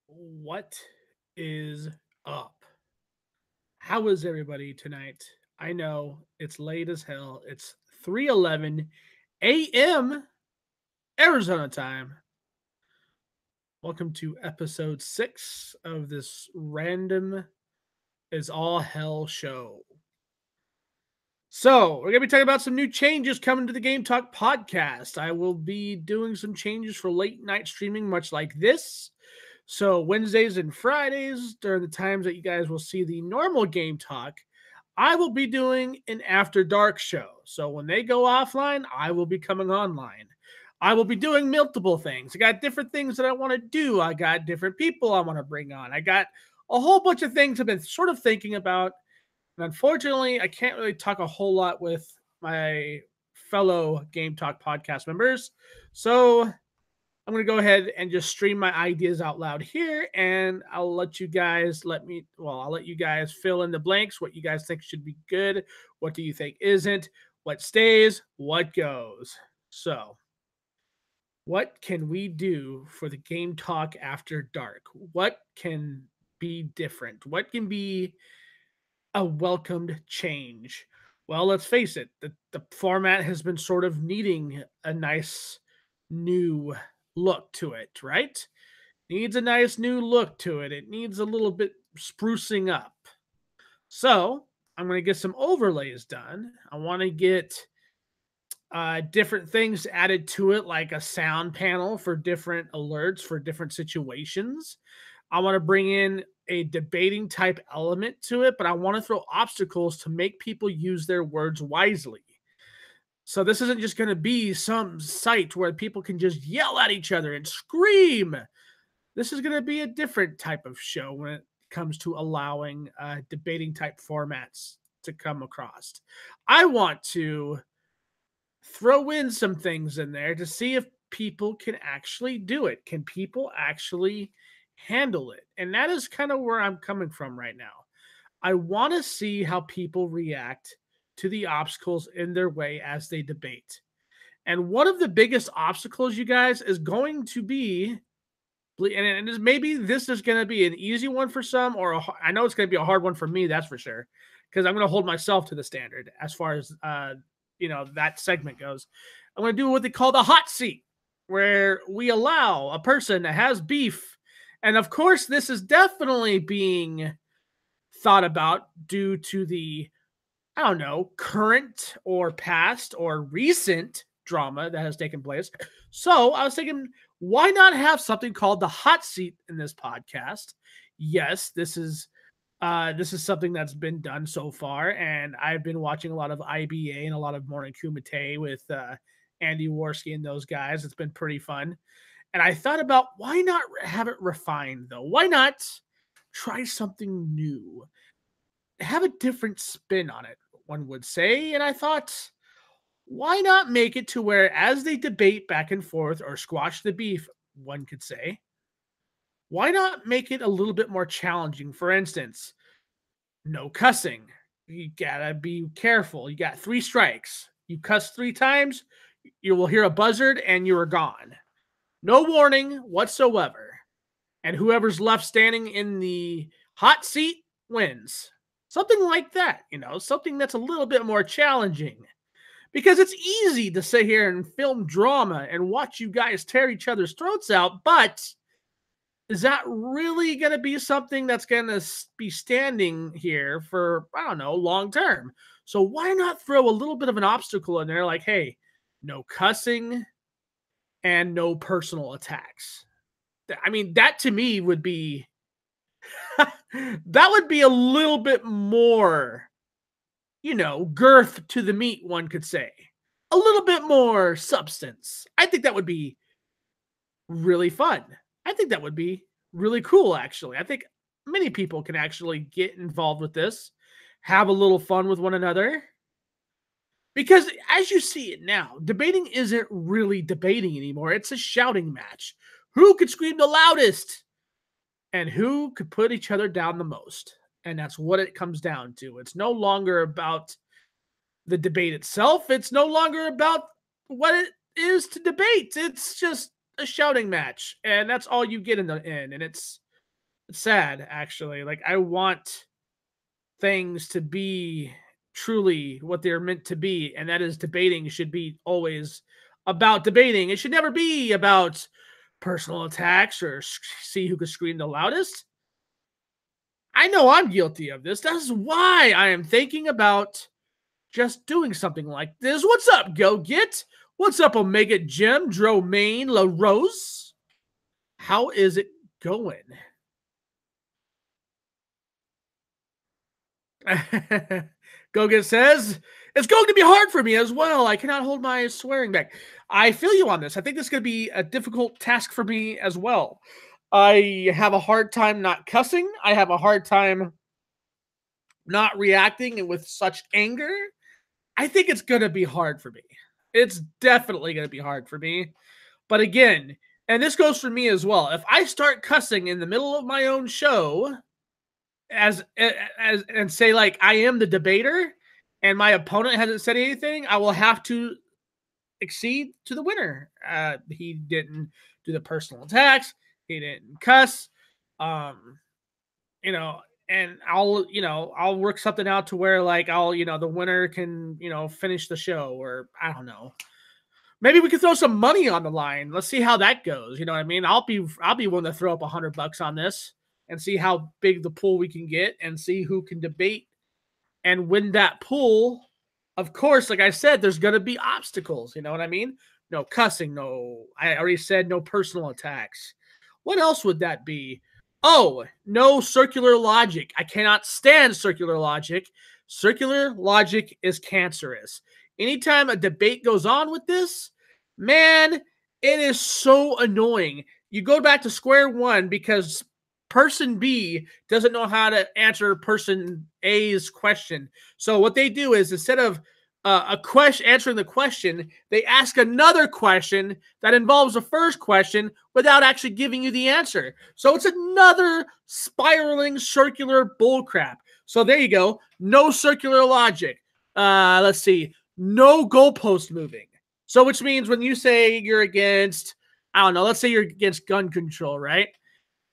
What is up? How is everybody tonight? I know it's late as hell. It's 3:11 a.m. Arizona time. Welcome to episode 6 of this random is all hell show. So, we're going to be talking about some new changes coming to the Game Talk podcast. I will be doing some changes for late night streaming, much like this. So, Wednesdays and Fridays, during the times that you guys will see the normal Game Talk, I will be doing an After Dark show. So, when they go offline, I will be coming online. I will be doing multiple things. I got different things that I want to do. I got different people I want to bring on. I got a whole bunch of things I've been sort of thinking about, and unfortunately, I can't really talk a whole lot with my fellow Game Talk podcast members. So I'm going to go ahead and just stream my ideas out loud here, and I'll let you guys I'll let you guys fill in the blanks, what you guys think should be good, what do you think isn't, what stays, what goes. So, what can we do for the Game Talk After Dark? What can be different? What can be a welcomed change? Well, let's face it, the format has been sort of needing a nice new look to it, right? Needs a nice new look to it. It needs a little bit sprucing up. So I'm going to get some overlays done. I want to get different things added to it, like a sound panel for different alerts for different situations. I want to bring in a debating type element to it, but I want to throw obstacles to make people use their words wisely. So this isn't just going to be some site where people can just yell at each other and scream. This is going to be a different type of show when it comes to allowing debating type formats to come across. I want to throw in some things in there to see if people can actually do it. Can people actually handle it? And that is kind of where I'm coming from right now. I want to see how people react to the obstacles in their way as they debate. And one of the biggest obstacles, you guys, is going to be, and maybe this is going to be an easy one for some, or I know it's going to be a hard one for me, that's for sure, because I'm going to hold myself to the standard as far as that segment goes. I'm going to do what they call the hot seat, where we allow a person that has beef, and of course, this is definitely being thought about due to the, I don't know, current or past or recent drama that has taken place. So I was thinking, why not have something called the hot seat in this podcast? Yes, this is something that's been done so far, and I've been watching a lot of IBA and a lot of Morning Kumite with Andy Worski and those guys. It's been pretty fun. And I thought about, why not have it refined though? Why not try something new? Have a different spin on it, one would say. And I thought, why not make it to where as they debate back and forth or squash the beef, one could say, why not make it a little bit more challenging? For instance, no cussing. You gotta be careful. You got 3 strikes. You cuss 3 times, you will hear a buzzard and you are gone. No warning whatsoever. And whoever's left standing in the hot seat wins. Something like that, something that's a little bit more challenging. Because it's easy to sit here and film drama and watch you guys tear each other's throats out, but is that really going to be something that's going to be standing here for, I don't know, long term? So why not throw a little bit of an obstacle in there like, hey, no cussing and no personal attacks? I mean, that to me would be that would be a little bit more, girth to the meat, one could say. A little bit more substance. I think that would be really fun. I think that would be really cool, actually. I think many people can actually get involved with this, have a little fun with one another. Because as you see it now, debating isn't really debating anymore. It's a shouting match. Who could scream the loudest? And who could put each other down the most? And that's what it comes down to. It's no longer about the debate itself. It's no longer about what it is to debate. It's just a shouting match. And that's all you get in the end. And it's It's sad, actually. Like, I want things to be truly what they're meant to be, and that is debating should be always about debating. It should never be about personal attacks or see who can scream the loudest. I know I'm guilty of this. That's why I am thinking about just doing something like this. What's up, Go Get? What's up, Omega Jim, Dromaine, La Rose? How is it going? Gogan says, it's going to be hard for me as well. I cannot hold my swearing back. I feel you on this. I think this is going to be a difficult task for me as well. I have a hard time not cussing. I have a hard time not reacting and with such anger. I think it's going to be hard for me. It's definitely going to be hard for me. But again, and this goes for me as well. If I start cussing in the middle of my own show, as and say like I am the debater and my opponent hasn't said anything, I will have to accede to the winner. He didn't do the personal attacks. He didn't cuss. Um, you know, and I'll work something out to where like the winner can, finish the show, or I don't know. Maybe we could throw some money on the line. Let's see how that goes. You know what I mean? I'll be willing to throw up $100 on this and see how big the pool we can get and see who can debate and win that pool. Of course, like I said, there's going to be obstacles. You know what I mean? No cussing. I already said no personal attacks. What else would that be? Oh, no circular logic. I cannot stand circular logic. Circular logic is cancerous. Anytime a debate goes on with this, man, it is so annoying. You go back to square one because person B doesn't know how to answer person A's question. So what they do is instead of answering the question, they ask another question that involves the first question without actually giving you the answer. So it's another spiraling circular bullcrap. So there you go. No circular logic. Let's see. No goalpost moving. So which means when you say you're against, I don't know, let's say you're against gun control, right?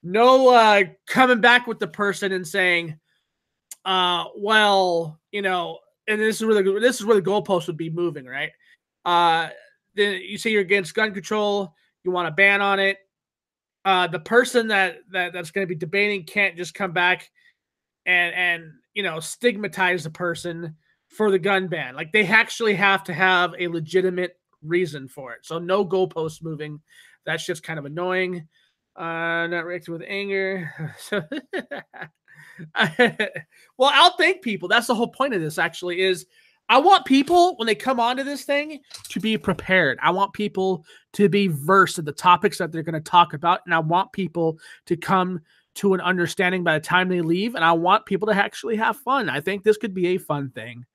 No coming back with the person and saying, well, and this is where the goalpost would be moving, right? Then you say you're against gun control, you want a ban on it. The person that's going to be debating can't just come back and stigmatize the person for the gun ban. Like they actually have to have a legitimate reason for it. So no goalpost moving. That's just kind of annoying. Not reacting with anger. So well, I'll thank people. That's the whole point of this, actually, is I want people, when they come onto this thing, to be prepared. I want people to be versed in the topics that they're going to talk about, and I want people to come to an understanding by the time they leave, and I want people to actually have fun. I think this could be a fun thing.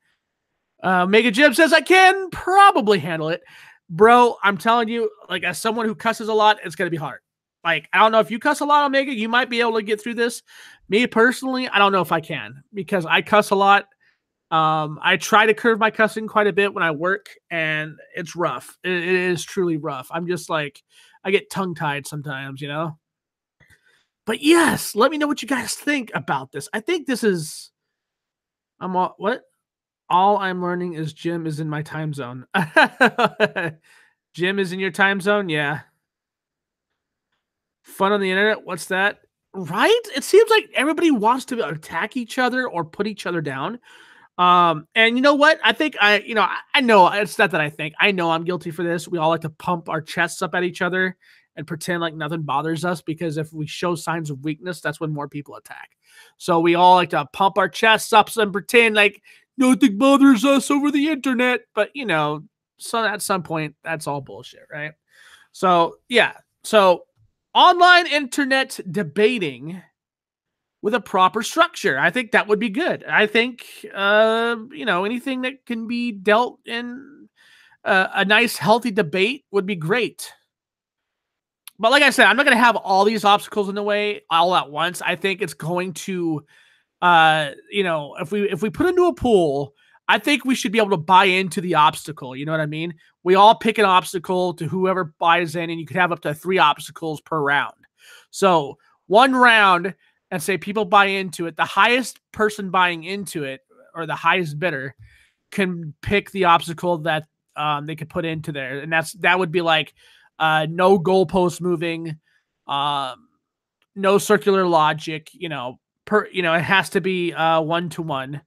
Mega Jim says, I can probably handle it. Bro, I'm telling you, like, as someone who cusses a lot, it's going to be hard. Like, I don't know if you cuss a lot, Omega. You might be able to get through this. Me personally, I don't know if I can because I cuss a lot. I try to curb my cussing quite a bit when I work, and it's rough. It is truly rough. I'm just like, I get tongue-tied sometimes, But yes, let me know what you guys think about this. I think this is, what? All I'm learning is Jim is in my time zone. Jim is in your time zone? Yeah. Fun on the internet? What's that? Right? It seems like everybody wants to attack each other or put each other down. And you know what? I think I know it's not that I think. I know I'm guilty for this. We all like to pump our chests up at each other and pretend like nothing bothers us because if we show signs of weakness, that's when more people attack. So we all like to pump our chests up and pretend like nothing bothers us over the internet. But so at some point, that's all bullshit, right? So yeah. So online internet debating with a proper structure. I think that would be good. I think, anything that can be dealt in a nice, healthy debate would be great. But like I said, I'm not going to have all these obstacles in the way all at once. I think it's going to, if we put into a pool, I think we should be able to buy into the obstacle. You know what I mean? We all pick an obstacle to whoever buys in, and you could have up to 3 obstacles per round. So one round, and say people buy into it, the highest person buying into it or the highest bidder can pick the obstacle that they could put into there, and that would be like no goalpost moving, no circular logic. It has to be 1-to-1.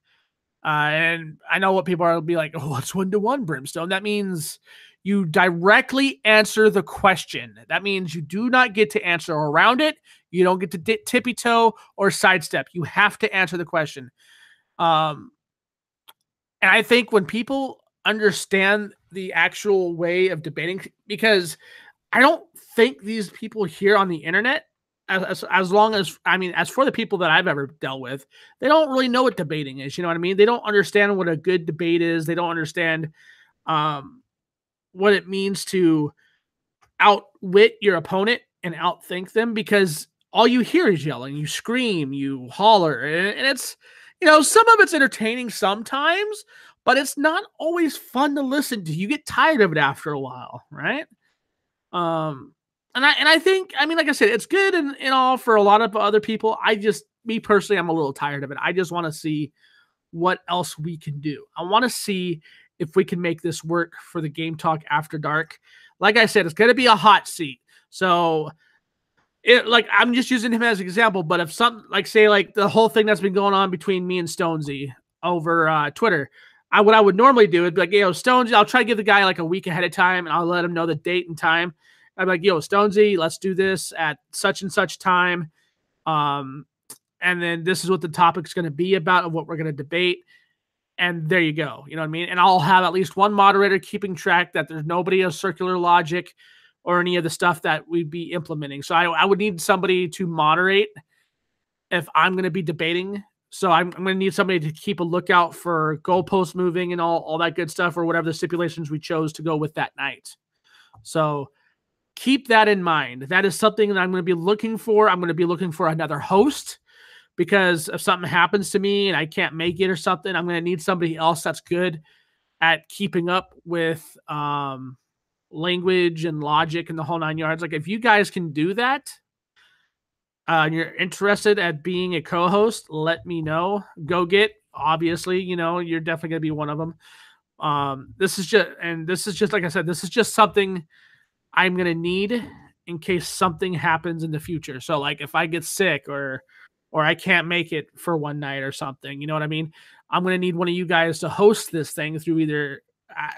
And I know what people are be like, oh, it's 1-to-1, Brimstone. That means you directly answer the question. That means you do not get to answer around it. You don't get to tippy toe or sidestep. You have to answer the question. And I think when people understand the actual way of debating, because I don't think these people here on the internet, as long as, I mean, as for the people that I've ever dealt with, they don't really know what debating is. You know what I mean? They don't understand what a good debate is. They don't understand what it means to outwit your opponent and outthink them, because all you hear is yelling, you scream, you holler, and it's, some of it's entertaining sometimes, but it's not always fun to listen to. You get tired of it after a while, right? And I think, I mean, like I said, it's good and all for a lot of other people. Me personally, I'm a little tired of it. I just want to see what else we can do. I want to see if we can make this work for the Game Talk After Dark. Like I said, it's going to be a hot seat. So I'm just using him as an example, but if something like, say, like the whole thing that's been going on between me and Stonesy over Twitter, what I would normally do is be like, Stonesy, I'll try to give the guy like a week ahead of time, and I'll let him know the date and time. I'm like, Stonesy, let's do this at such and such time. And then this is what the topic's going to be about, of what we're going to debate. And there you go. You know what I mean? And I'll have at least one moderator keeping track that there's nobody of circular logic or any of the stuff that we'd be implementing. So I would need somebody to moderate if I'm going to be debating. So I'm going to need somebody to keep a lookout for goalpost moving and all that good stuff, or whatever the stipulations we chose to go with that night. So keep that in mind. That is something that I'm going to be looking for. I'm going to be looking for another host, because if something happens to me and I can't make it or something, I'm going to need somebody else that's good at keeping up with language and logic and the whole 9 yards. Like, if you guys can do that, and you're interested at being a co-host, let me know. Go get, obviously, you're definitely going to be one of them. This is just, like I said, this is just something I'm going to need in case something happens in the future. So like if I get sick or I can't make it for one night or something, you know what I mean? I'm going to need one of you guys to host this thing through either,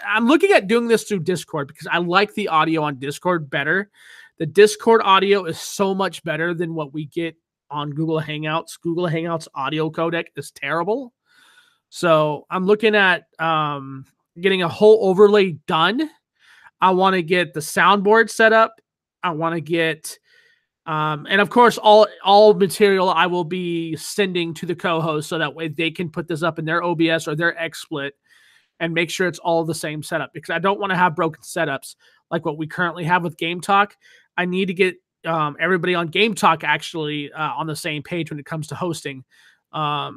I'm looking at doing this through Discord, because I like the audio on Discord better. The Discord audio is so much better than what we get on Google Hangouts. Google Hangouts audio codec is terrible. So I'm looking at getting a whole overlay done. I want to get the soundboard set up. I want to get, and of course, all material I will be sending to the co-host, so that way they can put this up in their OBS or their XSplit and make sure it's all the same setup, because I don't want to have broken setups like what we currently have with Game Talk. I need to get everybody on Game Talk actually on the same page when it comes to hosting. So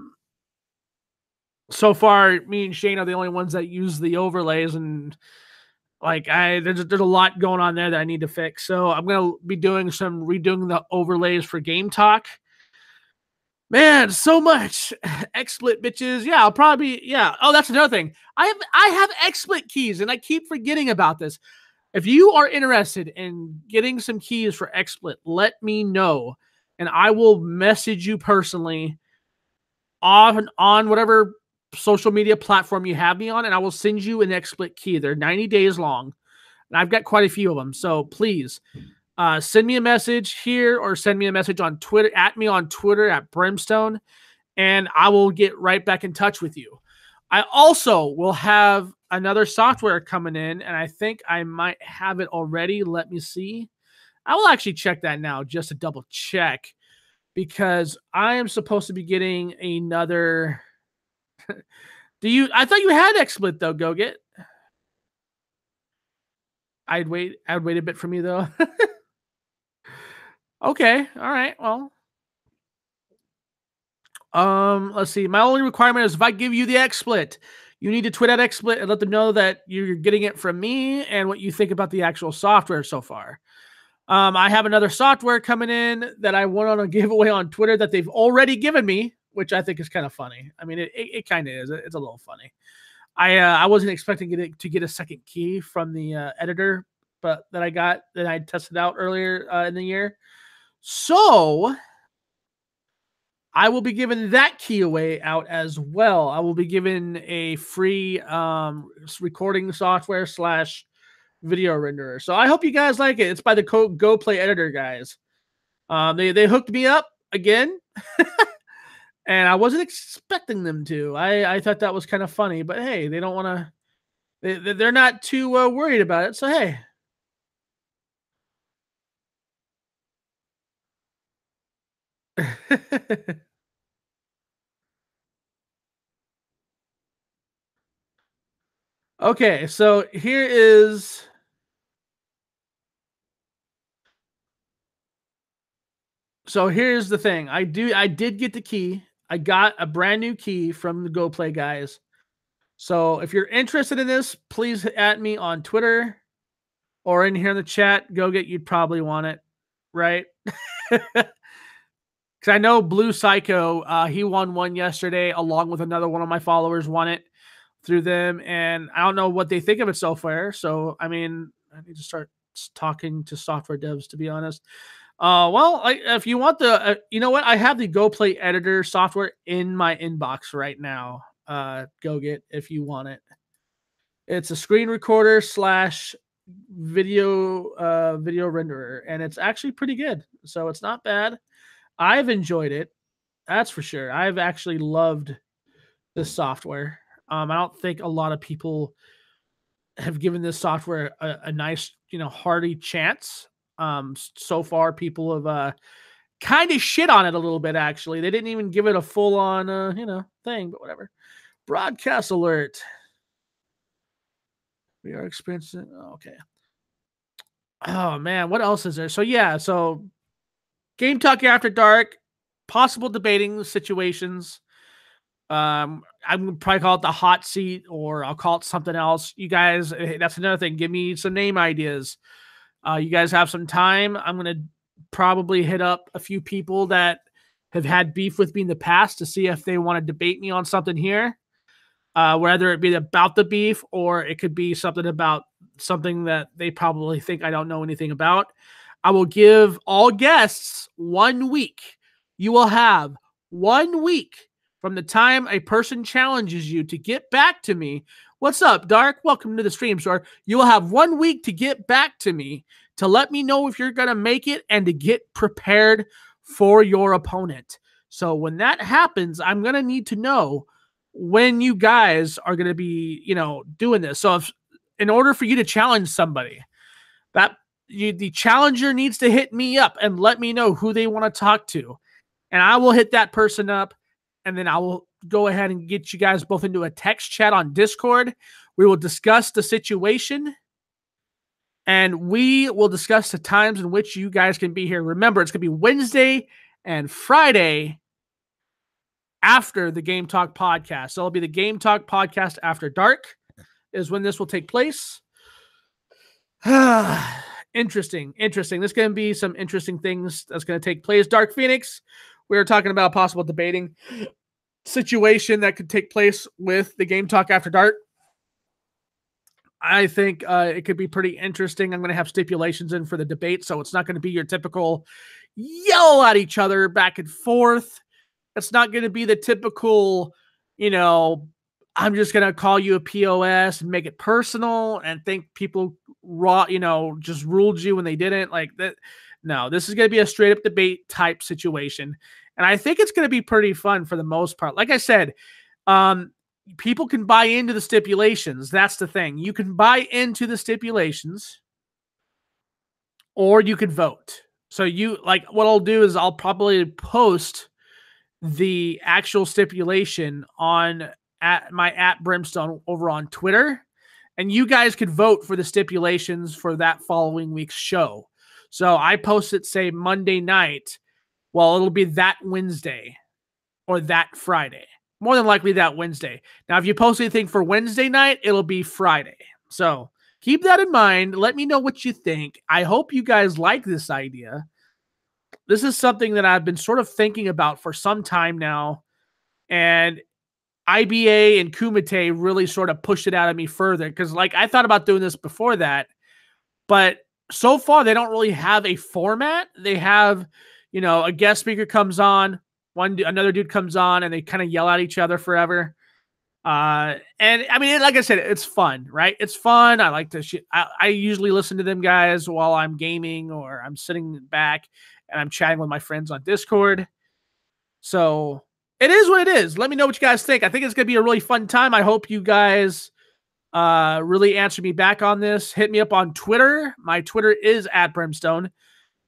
far, me and Shane are the only ones that use the overlays, and there's a lot going on there that I need to fix. So I'm going to be doing some redoing the overlays for Game Talk. Man, so much XSplit, bitches. Yeah, I'll probably Oh, that's another thing. I have XSplit keys, and I keep forgetting about this. If you are interested in getting some keys for XSplit, let me know, and I will message you personally on whatever social media platform you have me on, and I will send you an XSplit key. They're 90 days long, and I've got quite a few of them. So please send me a message here, or send me a message on Twitter, at Brimstone, and I will get right back in touch with you. I also will have another software coming in, and I think I might have it already. Let me see. I will actually check that now just to double check, because I am supposed to be getting another. I thought you had XSplit though, Go Get. I'd wait a bit for me though. Okay, all right. Well, let's see. My only requirement is if I give you the XSplit, you need to tweet at XSplit and let them know that you're getting it from me and what you think about the actual software so far. I have another software coming in that I went on a giveaway on Twitter that they've already given me, which I think is kind of funny. I mean, it kind of is. It's a little funny. I wasn't expecting to get a second key from the editor, but that I tested out earlier in the year. So I will be giving that key away out as well. I will be given a free recording software / video renderer. So I hope you guys like it. It's by the Go Play Editor guys. They hooked me up again, and I wasn't expecting them to. I thought that was kind of funny, but hey, they don't want to. They're not too worried about it. So hey. Okay, so here's the thing. I did get the key. I got a brand new key from the Go Play guys. So if you're interested in this, please at me on Twitter or in here in the chat. Go get, you'd probably want it, right? Because I know Blue Psycho, he won one yesterday, along with another one of my followers won it through them, and I don't know what they think of it so far. So I mean, I need to start talking to software devs, to be honest. Well, if you want the, you know what, I have the Go Play Editor software in my inbox right now. Go get if you want it. It's a screen recorder / video renderer, and it's actually pretty good. So it's not bad. I've enjoyed it. That's for sure. I've actually loved this software. I don't think a lot of people have given this software a nice, hearty chance. So far, people have kind of shit on it a little bit. Actually, they didn't even give it a full on, thing. But whatever. Broadcast alert. We are experiencing. Okay. Oh man, what else is there? So yeah, so Game Talk After Dark, possible debating situations. I'm gonna probably call it the hot seat, or I'll call it something else. You guys, that's another thing. Give me some name ideas. You guys have some time. I'm gonna probably hit up a few people that have had beef with me in the past to see if they want to debate me on something here. Whether it be about the beef or it could be something about something that they probably think I don't know anything about. I will give all guests 1 week. You will have 1 week from the time a person challenges you to get back to me. What's up, Dark? Welcome to the stream, sir. You will have 1 week to get back to me to let me know if you're going to make it and to get prepared for your opponent. So when that happens, I'm going to need to know when you guys are going to be, doing this. So in order for you to challenge somebody, the challenger needs to hit me up and let me know who they want to talk to. And I will hit that person up, and then I will go ahead and get you guys both into a text chat on Discord. We will discuss the situation, and we will discuss the times in which you guys can be here. Remember, it's going to be Wednesday and Friday after the Game Talk podcast. So it'll be the Game Talk podcast after dark is when this will take place. Interesting. There's going to be some interesting things that's going to take place. Dark Phoenix, we were talking about possible debating situation that could take place with the Game Talk after dark. I think it could be pretty interesting. I'm going to have stipulations in for the debate, so it's not going to be your typical yell at each other back and forth. It's not going to be the typical, I'm just going to call you a POS and make it personal and think people just ruled you when they didn't. Like that. No, this is going to be a straight up debate type situation. And I think it's going to be pretty fun for the most part. Like I said, people can buy into the stipulations. That's the thing. You can buy into the stipulations or you could vote. So what I'll do is I'll probably post the actual stipulation at my @Brimstone over on Twitter, and you guys could vote for the stipulations for that following week's show. So I post it, say, Monday night. Well, it'll be that Wednesday or that Friday. More than likely that Wednesday. Now, if you post anything for Wednesday night, it'll be Friday. So keep that in mind. Let me know what you think. I hope you guys like this idea. This is something that I've been sort of thinking about for some time now. And IBA and Kumite really sort of pushed it out of me further because, like, I thought about doing this before that, but so far they don't really have a format. They have, a guest speaker comes on, another dude comes on, and they kind of yell at each other forever. And I mean, like I said, it's fun, right? It's fun. I like to. I usually listen to them guys while I'm gaming or I'm sitting back and I'm chatting with my friends on Discord. So it is what it is. Let me know what you guys think. I think it's gonna be a really fun time. I hope you guys really answer me back on this. Hit me up on Twitter. My Twitter is @Brimstone.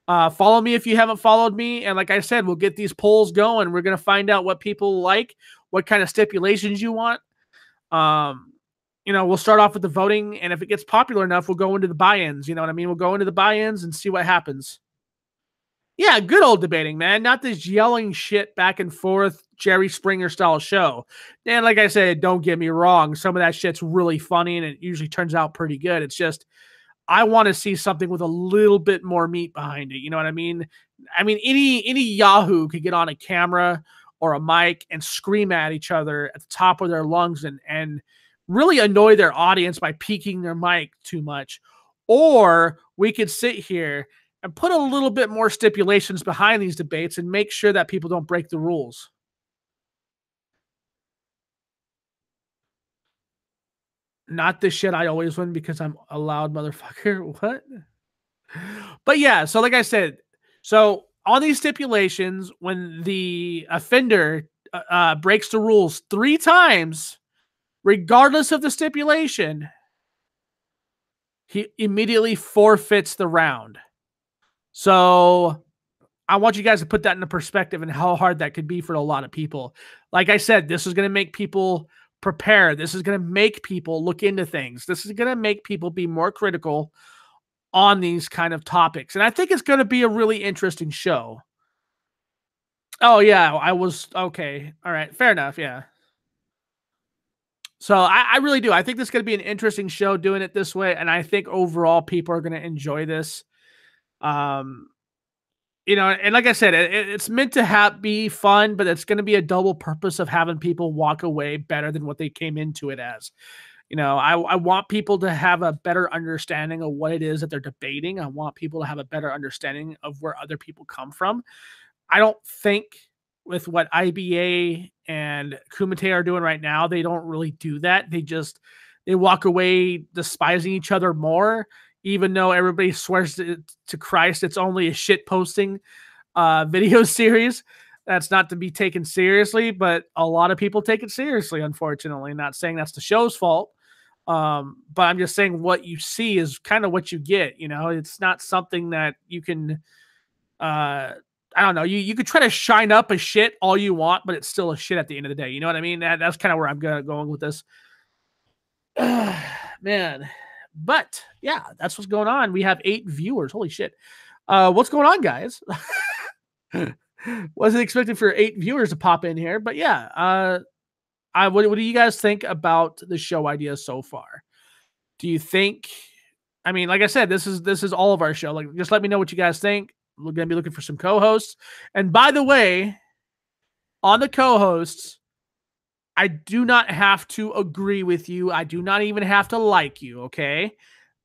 Follow me if you haven't followed me. And like I said, we'll get these polls going. We're gonna find out what people like, what kind of stipulations you want. We'll start off with the voting, and if it gets popular enough, we'll go into the buy-ins. You know what I mean? We'll go into the buy-ins and see what happens. Yeah, good old debating, man. Not this yelling shit back and forth, Jerry Springer style show. And like I said, don't get me wrong, some of that shit's really funny and it usually turns out pretty good. It's just I want to see something with a little bit more meat behind it. You know what I mean? I mean, any Yahoo could get on a camera or a mic and scream at each other at the top of their lungs and really annoy their audience by peaking their mic too much. Or we could sit here and put a little bit more stipulations behind these debates and make sure that people don't break the rules. Not this shit I always win because I'm a loud motherfucker. What? But yeah, so like I said, so on these stipulations, when the offender breaks the rules 3 times, regardless of the stipulation, he immediately forfeits the round. So I want you guys to put that into perspective and how hard that could be for a lot of people. Like I said, this is going to make people prepare. This is going to make people look into things. This is going to make people be more critical on these kind of topics. And I think it's going to be a really interesting show. Oh, yeah, I was okay. All right. Fair enough. Yeah. So I really do. I think this is going to be an interesting show doing it this way. And I think overall people are going to enjoy this. And like I said, it's meant to be fun, but it's going to be a double purpose of having people walk away better than what they came into it as. I want people to have a better understanding of what it is that they're debating. I want people to have a better understanding of where other people come from. I don't think with what IBA and Kumite are doing right now, they don't really do that. They walk away despising each other more, even though everybody swears to Christ it's only a shit posting video series. That's not to be taken seriously, but a lot of people take it seriously, unfortunately. Not saying that's the show's fault. But I'm just saying what you see is kind of what you get. It's not something that you can I don't know. You could try to shine up a shit all you want, but it's still a shit at the end of the day. You know what I mean? That's kind of where I'm going with this. Man. But yeah, that's what's going on. We have 8 viewers. Holy shit. What's going on, guys? Wasn't expecting for 8 viewers to pop in here, but yeah. What do you guys think about the show ideas so far? Do you think? I mean, like I said, this is all of our show. Like, just let me know what you guys think. We're gonna be looking for some co-hosts. And by the way, on the co-hosts, I do not have to agree with you. I do not even have to like you. Okay,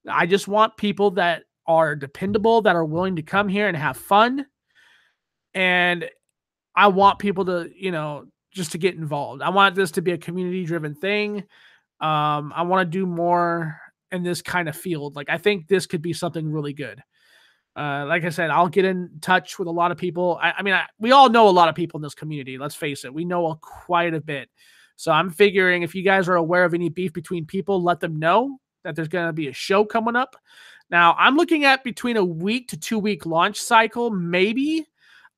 I just want people that are dependable, that are willing to come here and have fun. And I want people to, just to get involved. I want this to be a community-driven thing. I want to do more in this kind of field. Like, I think this could be something really good. Like I said, I'll get in touch with a lot of people. We all know a lot of people in this community. Let's face it. We know quite a bit. So I'm figuring if you guys are aware of any beef between people, let them know that there's going to be a show coming up. Now, I'm looking at between a week to 2-week launch cycle, maybe.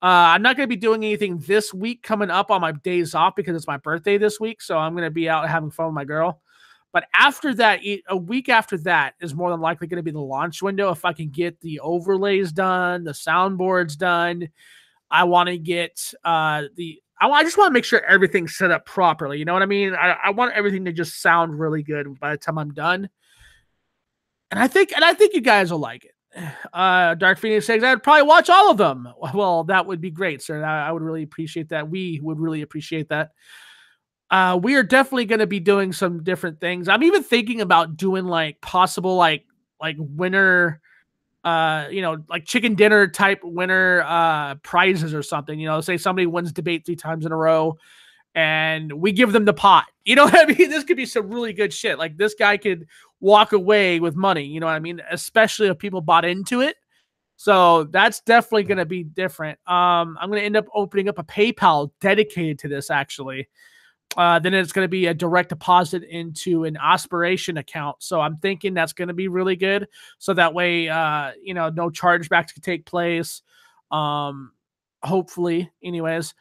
I'm not going to be doing anything this week coming up on my days off because it's my birthday this week. So I'm going to be out having fun with my girl. But after that, a week after that is more than likely going to be the launch window. If I can get the overlays done, the soundboards done, I want to get I just want to make sure everything's set up properly. You know what I mean? I want everything to just sound really good by the time I'm done. And I think you guys will like it. Dark Phoenix says I'd probably watch all of them. Well, that would be great, sir. I would really appreciate that. We would really appreciate that. We are definitely going to be doing some different things. I'm even thinking about doing like possible like winner, like chicken dinner type winner prizes or something. Say somebody wins debate 3 times in a row, and we give them the pot. You know what I mean? This could be some really good shit. Like this guy could walk away with money. You know what I mean? Especially if people bought into it. So that's definitely going to be different. I'm going to end up opening up a PayPal dedicated to this actually. Then it's going to be a direct deposit into an aspiration account. So I'm thinking that's going to be really good. So that way, no chargebacks can take place. Hopefully, anyways.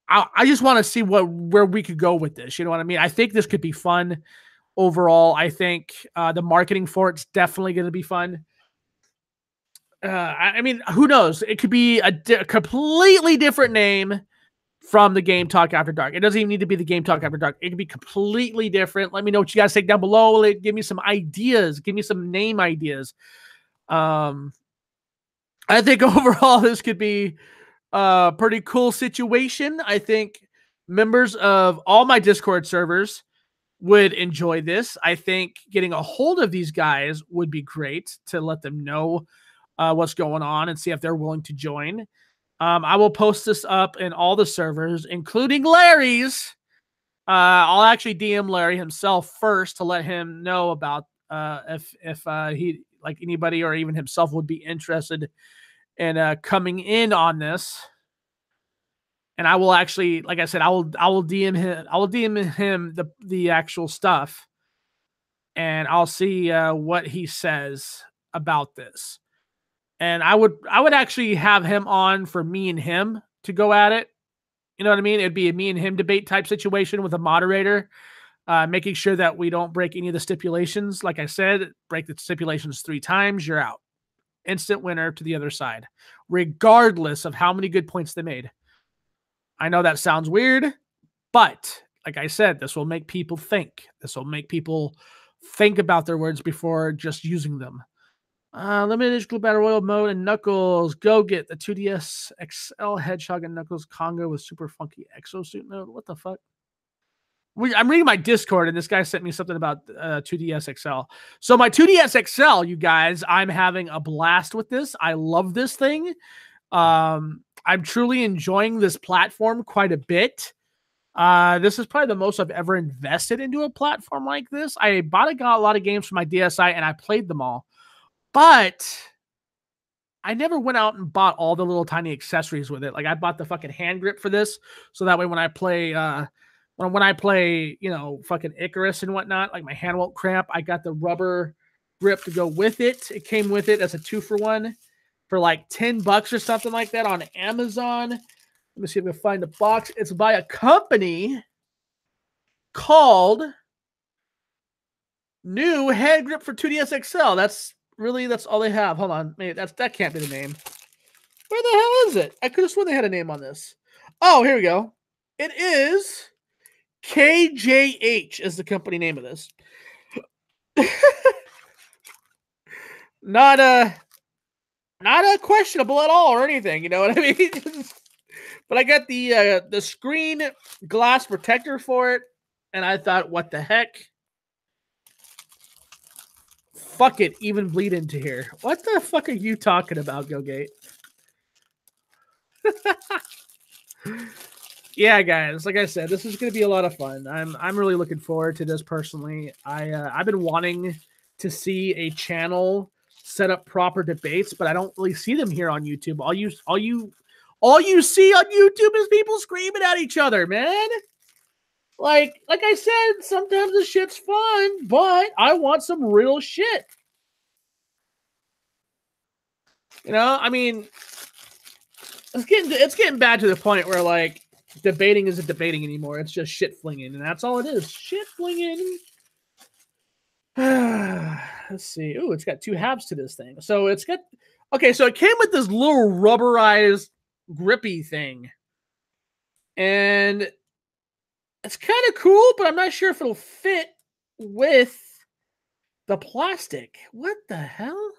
I just want to see where we could go with this. You know what I mean? I think this could be fun overall. I think the marketing for it's definitely going to be fun. I mean, who knows? It could be a completely different name from the Game Talk After Dark. It doesn't even need to be the Game Talk After Dark. It can be completely different. Let me know what you guys think down below. Give me some ideas. Give me some name ideas. I think overall this could be a pretty cool situation. I think members of all my Discord servers would enjoy this. I think getting a hold of these guys would be great to let them know what's going on and see if they're willing to join. I will post this up in all the servers, including Larry's. I'll actually DM Larry himself first to let him know about if he, like anybody or even himself, would be interested in coming in on this. And I will actually, like I said, I will DM him. I will DM him the actual stuff, and I'll see what he says about this. And I would actually have him on for me and him to go at it. You know what I mean? It'd be a me and him debate type situation with a moderator, making sure that we don't break any of the stipulations. Like I said, break the stipulations 3 times, you're out. Instant winner to the other side, regardless of how many good points they made. I know that sounds weird, but like I said, this will make people think. This will make people think about their words before just using them. Limited Edition Battle Royal mode and Knuckles. Go get the 2DS XL Hedgehog and Knuckles Congo with super funky exosuit mode. What the fuck? I'm reading my Discord and this guy sent me something about 2DS XL. So my 2DS XL, you guys, I'm having a blast with this. I love this thing. I'm truly enjoying this platform quite a bit. This is probably the most I've ever invested into a platform like this. I got a lot of games for my DSi and I played them all. But I never went out and bought all the little tiny accessories with it. Like I bought the fucking hand grip for this, so that way when I play, when I play, fucking Icarus and whatnot, like my hand won't cramp. I got the rubber grip to go with it. It came with it as a 2-for-1 for like $10 or something like that on Amazon. Let me see if I can find the box. It's by a company called New Head Grip for 2DS XL. That's all they have. Hold on. Maybe that can't be the name. Where the hell is it? I could have sworn they had a name on this. Oh, here we go. It is KJH is the company name of this. Not questionable at all or anything. You know what I mean? But I got the screen glass protector for it, and I thought, what the heck? Fuck it, even bleed into here. What the fuck are you talking about, GoGate? Yeah, guys, like I said, this is going to be a lot of fun. I'm really looking forward to this personally. I've been wanting to see a channel set up proper debates, but I don't really see them here on YouTube. All you see on YouTube is people screaming at each other, man. Like I said, sometimes the shit's fun, but I want some real shit. I mean, it's getting bad to the point where like debating isn't debating anymore. It's just shit flinging, and that's all it is. Shit flinging. Let's see. Ooh, it's got 2 halves to this thing. So it's got so it came with this little rubberized grippy thing. And it's kind of cool, but I'm not sure if it'll fit with The plastic. What the hell?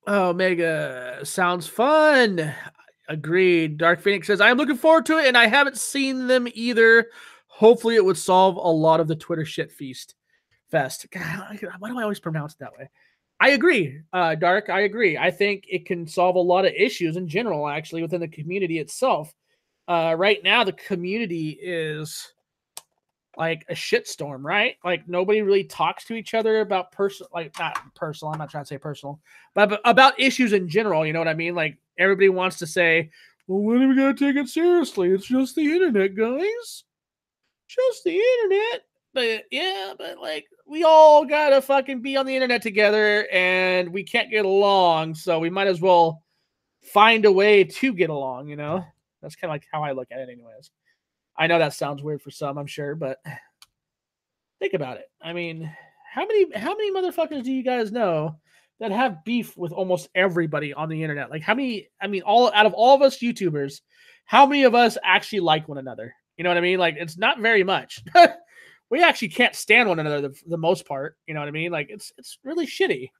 Oh, Mega sounds fun. Agreed. Dark Phoenix says, I'm looking forward to it, and I haven't seen them either. Hopefully, it would solve a lot of the Twitter shit fest. God, why do I always pronounce it that way? I agree, Dark. I agree. I think it can solve a lot of issues in general, actually, within the community itself. Right now, the community is like a shitstorm, right? Like nobody really talks to each other about like not personal. I'm not trying to say personal, but about issues in general. You know what I mean? Like everybody wants to say, "Well, when are we gonna take it seriously? It's just the internet, guys. Just the internet." But yeah, but like we all gotta fucking be on the internet together, and we can't get along, so we might as well find a way to get along. You know, that's kind of like how I look at it, anyways. I know that sounds weird for some, I'm sure, but think about it. I mean, how many motherfuckers do you guys know that have beef with almost everybody on the internet? Like how many? I mean, all out of all of us YouTubers, how many of us actually like one another? You know what I mean? Like it's not very much. We actually can't stand one another the most part. You know what I mean? Like it's really shitty,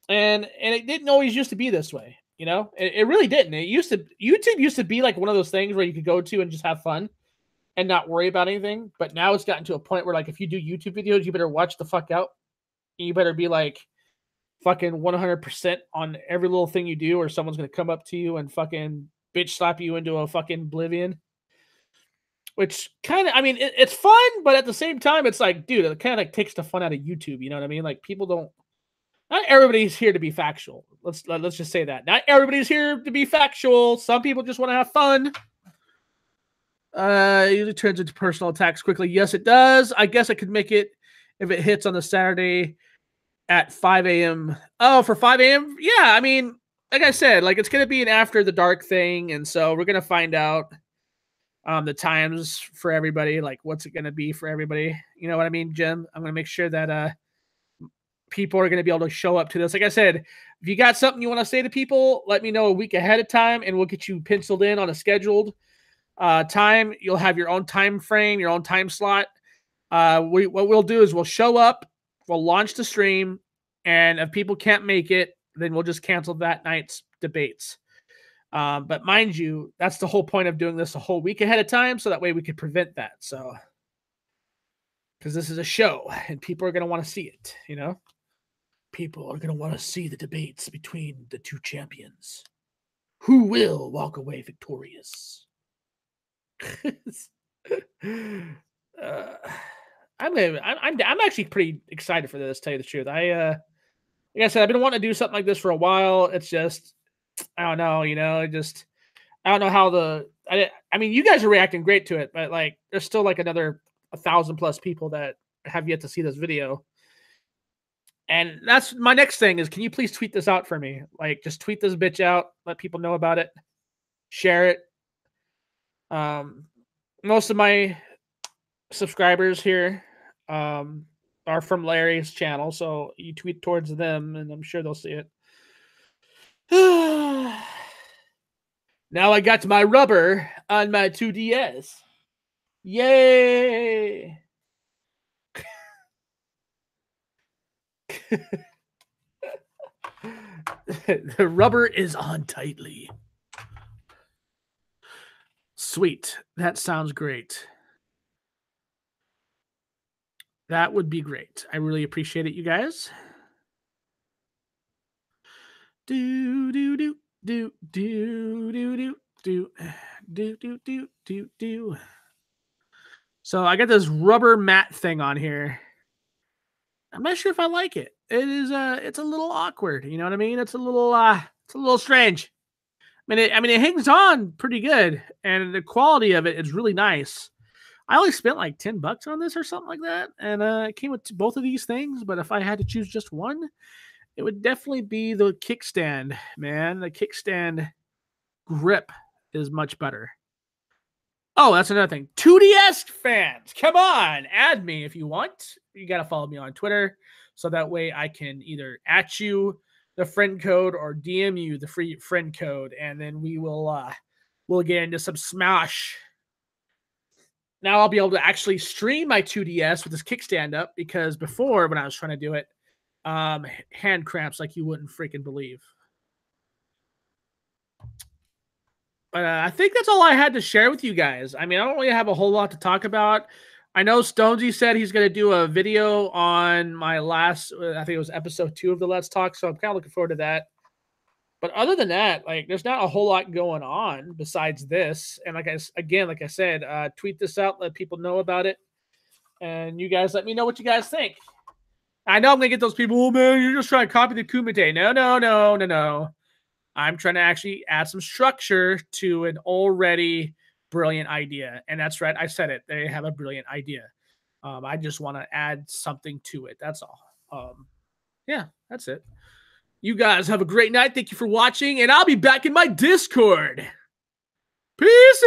and it didn't always used to be this way. You know, it really didn't. It used to YouTube used to be like one of those things where you could go to and just have fun and not worry about anything. But now it's gotten to a point where like if you do YouTube videos, you better watch the fuck out. You better be like fucking 100% on every little thing you do, or someone's gonna come up to you and fucking bitch slap you into a fucking oblivion. Which kind of, I mean, it's fun, but at the same time, it's like, dude, it kind of like takes the fun out of YouTube. You know what I mean? Like people don't. Not everybody's here to be factual. Let's just say that. Not everybody's here to be factual. Some people just want to have fun. It usually turns into personal attacks quickly. Yes, it does. I guess I could make it if it hits on the Saturday at 5 a.m. Oh, for 5 a.m.? Yeah, I mean, like I said, like it's gonna be an after the dark thing, and so we're gonna find out the times for everybody, like what's it gonna be for everybody. You know what I mean, Jim? I'm gonna make sure that people are gonna be able to show up to this. Like I said, if you got something you want to say to people, let me know a week ahead of time, and we'll get you penciled in on a scheduled time. You'll have your own time frame, your own time slot. What we'll do is we'll show up, we'll launch the stream, and if people can't make it, then we'll just cancel that night's debates. But mind you, that's the whole point of doing this a whole week ahead of time, so that way we can prevent that. So, because this is a show and people are going to want to see it, you know? People are going to want to see the debates between the two champions. Who will walk away victorious? uh, I'm actually pretty excited for this. To tell you the truth, like I said, I've been wanting to do something like this for a while. It's just I don't know, you know, I don't know how I mean, you guys are reacting great to it, but like there's still like another 1,000+ people that have yet to see this video. And that's my next thing is, can you please tweet this out for me? Like, just tweet this bitch out, let people know about it, share it. Most of my subscribers here are from Larry's channel, so you tweet towards them, and I'm sure they'll see it. Now I got my rubber on my 2DS. Yay! The rubber is on tightly. Sweet. That sounds great. That would be great. I really appreciate it, you guys. Do do do do do do do do do do do do. So I got this rubber mat thing on here. I'm not sure if I like it. It is it's a little awkward, you know what I mean? It's a little strange. I mean it hangs on pretty good, and the quality of it is really nice. I only spent like $10 on this or something like that, and it came with both of these things, but if I had to choose just one, it would definitely be the kickstand, man. The kickstand grip is much better. Oh, that's another thing. 2DS fans, come on, add me if you want. You got to follow me on Twitter so that way I can either at you the friend code or DM you the free friend code, and then we'll get into some smash. now I'll be able to actually stream my 2DS with this kickstand up, because before, when I was trying to do it, hand cramps like you wouldn't freaking believe. But I think that's all I had to share with you guys. I mean, I don't really have a whole lot to talk about. I know Stonesy said he's going to do a video on my last, I think it was episode 2 of the Let's Talk. So I'm kind of looking forward to that. But other than that, like, there's not a whole lot going on besides this. And like I said, tweet this out, let people know about it, and you guys let me know what you guys think. I know I'm gonna get those people. Oh man, you're just trying to copy the Kumite. No. I'm trying to actually add some structure to an already brilliant idea, and that's right. I said it. They have a brilliant idea. I just want to add something to it. That's all. Yeah, that's it. You guys have a great night. Thank you for watching, and I'll be back in my Discord. Peace.